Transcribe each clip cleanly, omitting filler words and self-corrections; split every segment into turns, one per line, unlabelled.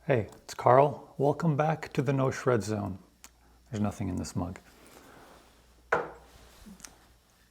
Hey, it's Carl. Welcome back to the No Shred Zone. There's nothing in this mug.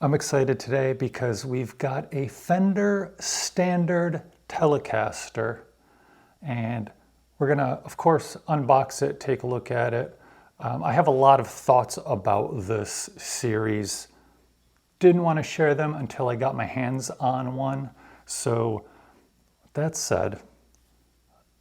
I'm excited today because we've got a Fender Standard Telecaster, and we're gonna, of course, unbox it, take a look at it. I have a lot of thoughts about this series. Didn't want to share them until I got my hands on one. So that said,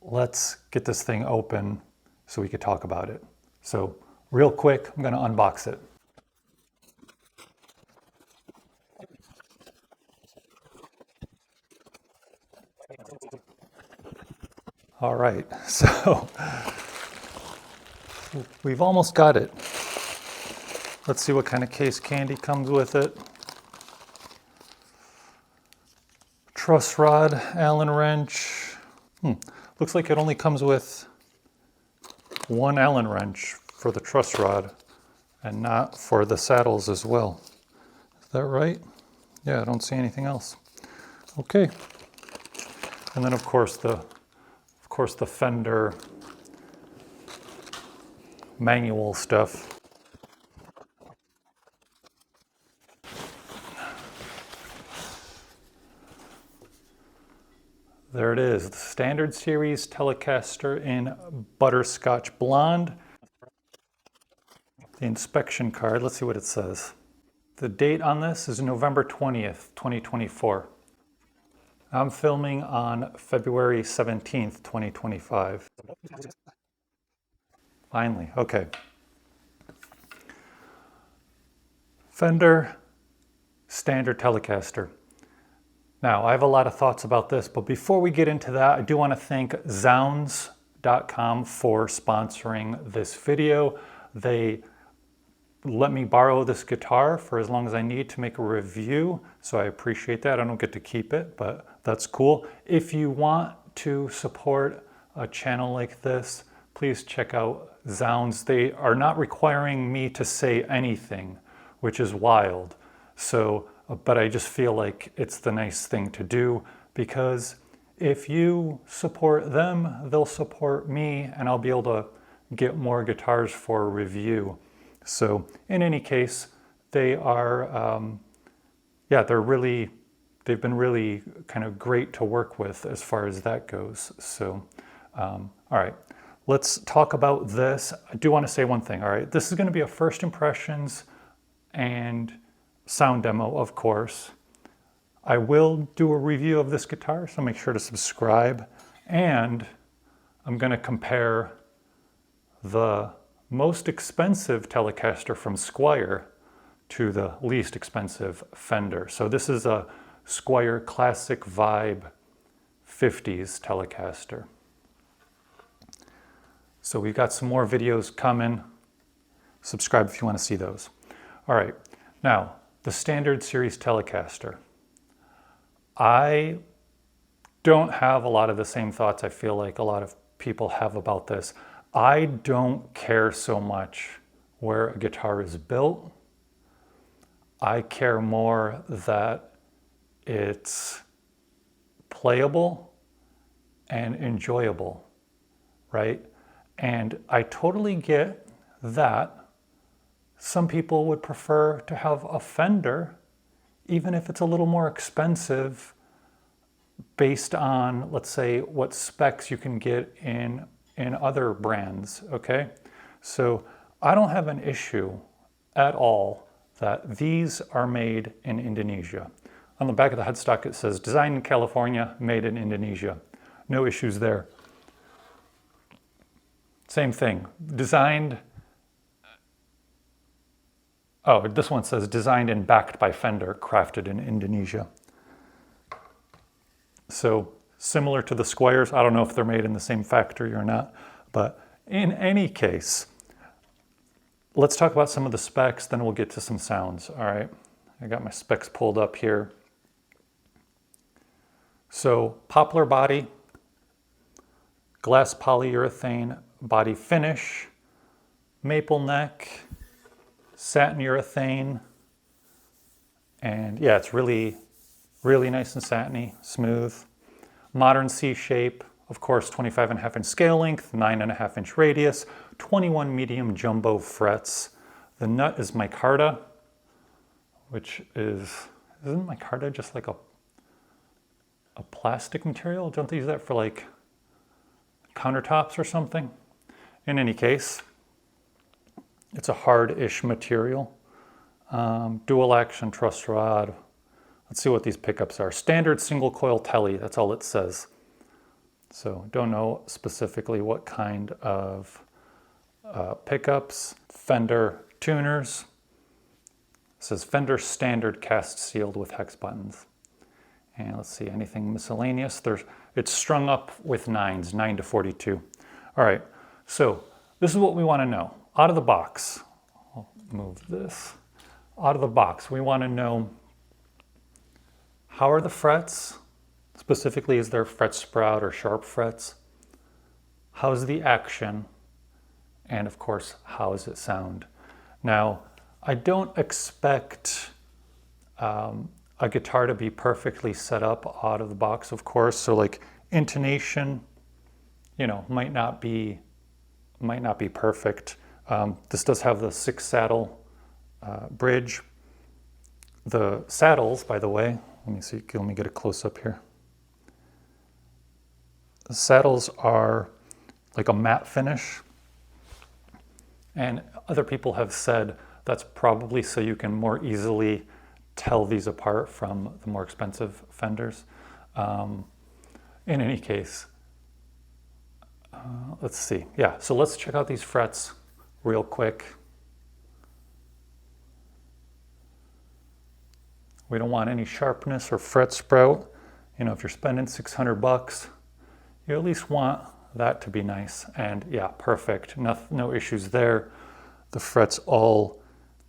let's get this thing open so we could talk about it. So real quick, I'm going to unbox it. All right, so we've almost got it. Let's see what kind of case candy comes with it. Truss rod, Allen wrench. Looks like it only comes with one Allen wrench for the truss rod and not for the saddles as well. Is that right? Yeah, I don't see anything else. Okay. And then of course the Fender manual stuff. There it is, the Standard Series Telecaster in Butterscotch Blonde. The inspection card, let's see what it says. The date on this is November 20th, 2024. I'm filming on February 17th, 2025. Finally, okay. Fender Standard Telecaster. Now, I have a lot of thoughts about this, but before we get into that, I do want to thank zZounds.com for sponsoring this video. They let me borrow this guitar for as long as I need to make a review, so I appreciate that. I don't get to keep it, but that's cool. If you want to support a channel like this, please check out zZounds. They are not requiring me to say anything, which is wild. So, but I just feel like it's the nice thing to do, because if you support them, they'll support me, and I'll be able to get more guitars for review. So in any case, they are, they've been really kind of great to work with as far as that goes. So, all right, let's talk about this. I do want to say one thing, all right? This is going to be a first impressions and sound demo, of course. I will do a review of this guitar, so make sure to subscribe. And I'm going to compare the most expensive Telecaster from Squier to the least expensive Fender. So this is a Squier Classic Vibe 50s Telecaster. So we've got some more videos coming. Subscribe if you want to see those. All right, now the Standard Series Telecaster. I don't have a lot of the same thoughts I feel like a lot of people have about this. I don't care so much where a guitar is built. I care more that it's playable and enjoyable, right? And I totally get that some people would prefer to have a Fender, even if it's a little more expensive, based on, let's say, what specs you can get in other brands, okay? So I don't have an issue at all that these are made in Indonesia. On the back of the headstock it says, designed in California, made in Indonesia. No issues there. Same thing, designed, oh, this one says designed and backed by Fender, crafted in Indonesia. So similar to the Squiers. I don't know if they're made in the same factory or not, but in any case, let's talk about some of the specs, then we'll get to some sounds, all right? I got my specs pulled up here. So Poplar body, glass polyurethane body finish, maple neck, satin urethane, and yeah, it's really nice and satiny, smooth. Modern C shape Of course, 25.5-inch scale length, 9.5-inch radius, 21 medium jumbo frets. The nut is micarta, which isn't micarta just like a plastic material? Don't they use that for like countertops or something? In any case, it's a hard-ish material. Dual action truss rod. Let's see what these pickups are. Standard single coil telly, that's all it says. So don't know specifically what kind of pickups. Fender tuners. It says Fender Standard cast sealed with hex buttons. And let's see, anything miscellaneous? It's strung up with 9s, 9 to 42. All right, so this is what we want to know. Out of the box, I'll move this. Out of the box, we want to know how are the frets? Specifically, is there fret sprout or sharp frets? How's the action? And of course, how does it sound? Now, I don't expect a guitar to be perfectly set up out of the box, of course. So like intonation, might not be perfect. This does have the 6 saddle bridge. The saddles, by the way, let me get a close up here. The saddles are like a matte finish. And other people have said that's probably so you can more easily tell these apart from the more expensive Fenders. In any case, let's see. Yeah, so let's check out these frets real quick. We don't want any sharpness or fret sprout. If you're spending $600, you at least want that to be nice. And yeah, perfect. No issues there. The frets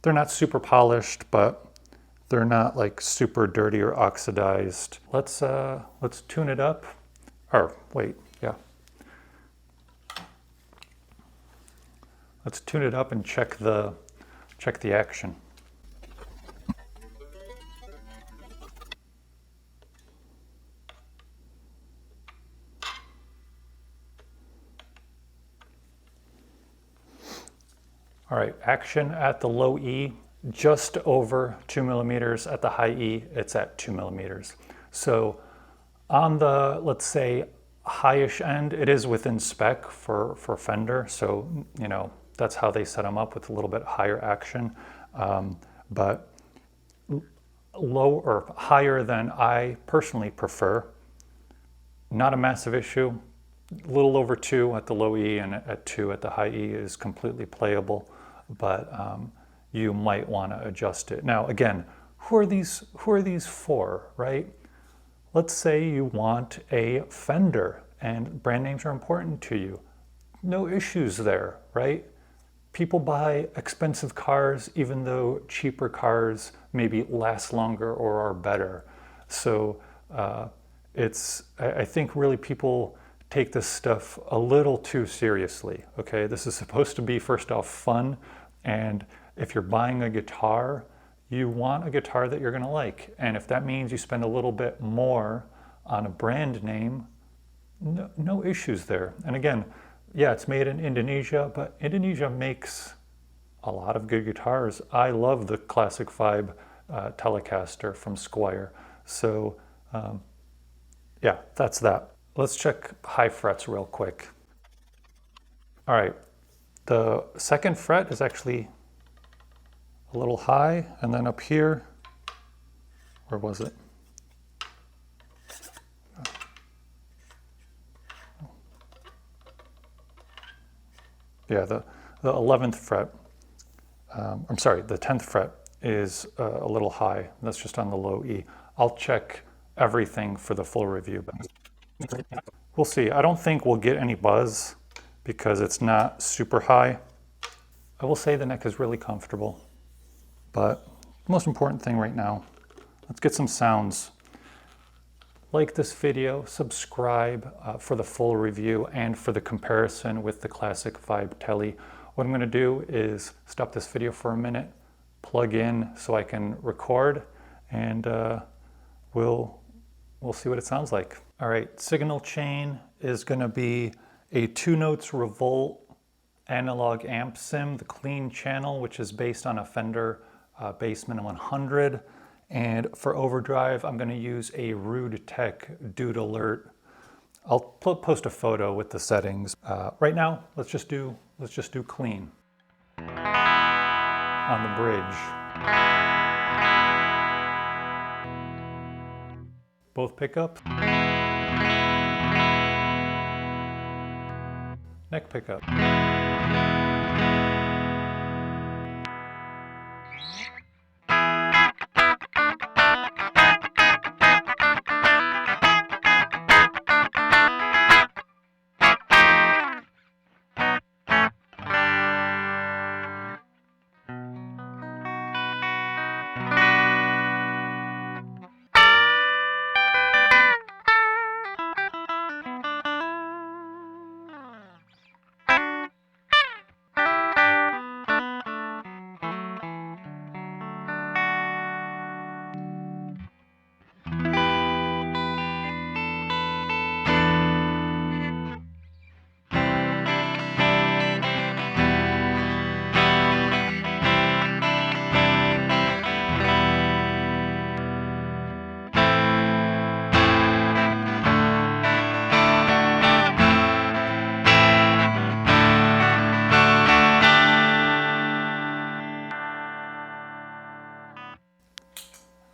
they're not super polished, but they're not like super dirty or oxidized. Let's tune it up. Or wait, yeah. Let's tune it up and check the action. All right, action at the low E, just over 2 millimeters. At the high E, it's at 2 millimeters. So on the, let's say, highish end, it is within spec for Fender. So, that's how they set them up, with a little bit higher action. But low or higher than I personally prefer. Not a massive issue. A little over 2 at the low E and at 2 at the high E is completely playable. But you might want to adjust it. Now, again, who are these for, right? Let's say you want a Fender and brand names are important to you. No issues there, right? People buy expensive cars even though cheaper cars maybe last longer or are better. So I think really people take this stuff a little too seriously, okay? This is supposed to be, first off, fun. And if you're buying a guitar, you want a guitar that you're gonna like. And if that means you spend a little bit more on a brand name, no issues there. And again, yeah, it's made in Indonesia, but Indonesia makes a lot of good guitars. I love the Classic Vibe Telecaster from Squier. So yeah, that's that. Let's check high frets real quick. All right, the second fret is actually a little high, and then up here, where was it? Yeah, the 11th fret, I'm sorry, the 10th fret is a little high. That's just on the low E. I'll check everything for the full review, but we'll see. I don't think we'll get any buzz because it's not super high. I will say the neck is really comfortable, but the most important thing right now, let's get some sounds. Like this video, subscribe for the full review and for the comparison with the Classic Vibe Tele. What I'm going to do is stop this video for a minute, plug in so I can record, and we'll see what it sounds like. All right, signal chain is going to be a 2 notes revolt analog amp sim, the clean channel, which is based on a Fender Bassman 100. And for overdrive, I'm going to use a Rude Tech Dude Alert. I'll post a photo with the settings. Right now, let's just do clean on the bridge. Both pickups. Neck pickup.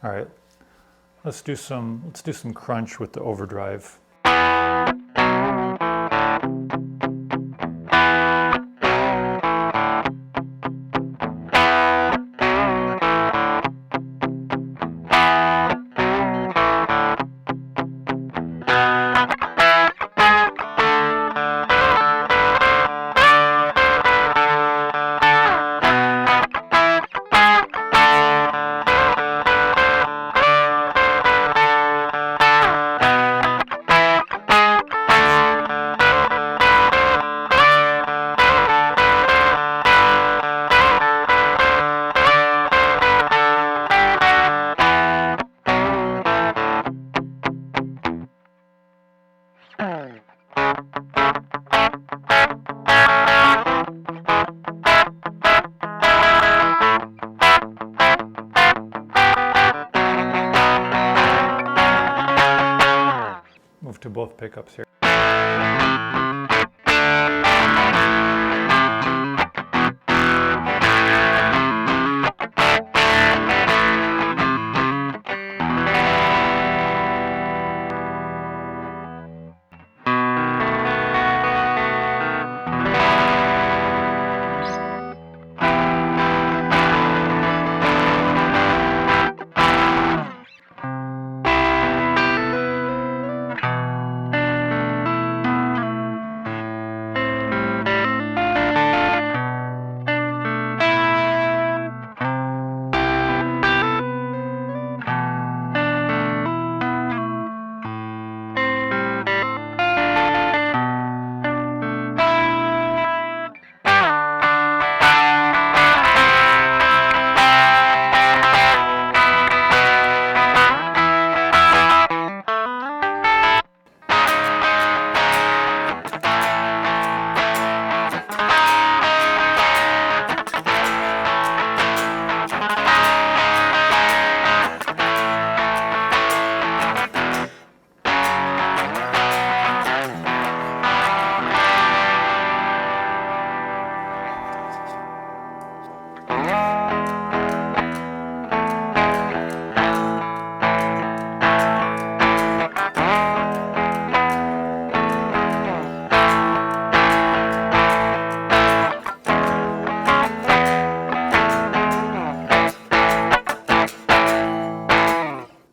All right, let's do some crunch with the overdrive. Move to both pickups here.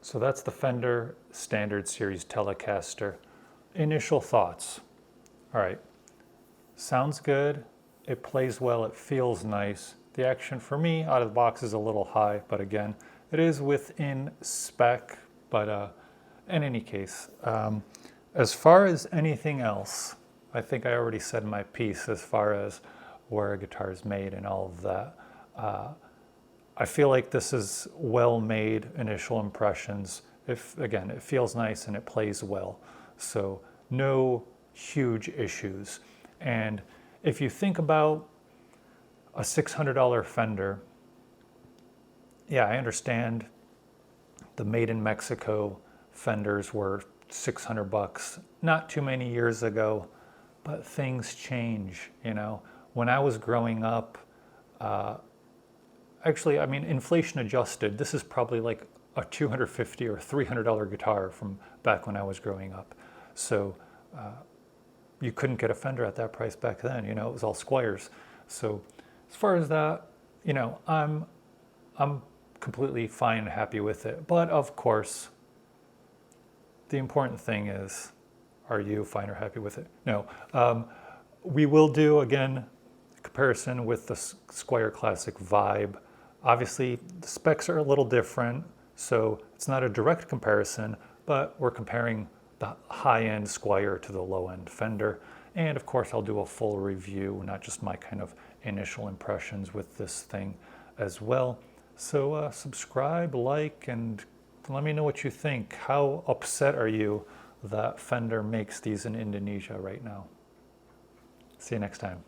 So that's the Fender Standard Series Telecaster. Initial thoughts. All right, sounds good, it plays well, it feels nice. The action for me out of the box is a little high, but again, it is within spec, but in any case, as far as anything else, I think I already said my piece as far as where a guitar is made and all of that. I feel like this is well-made initial impressions. Again, it feels nice and it plays well. So no huge issues. And if you think about a $600 Fender, yeah, I understand the made in Mexico Fenders were 600 bucks not too many years ago, but things change, you know. When I was growing up, actually, I mean, inflation adjusted, this is probably like a $250 or $300 guitar from back when I was growing up. So you couldn't get a Fender at that price back then, you know, it was all Squires. So as far as that, you know, I'm completely fine and happy with it. But of course, the important thing is, are you fine or happy with it? No. We will do, again, comparison with the Squire Classic Vibe. Obviously, the specs are a little different, so it's not a direct comparison, but we're comparing the high-end Squire to the low-end Fender. And of course, I'll do a full review, not just my kind of initial impressions with this thing as well. So subscribe, like, and let me know what you think. How upset are you that Fender makes these in Indonesia right now? See you next time.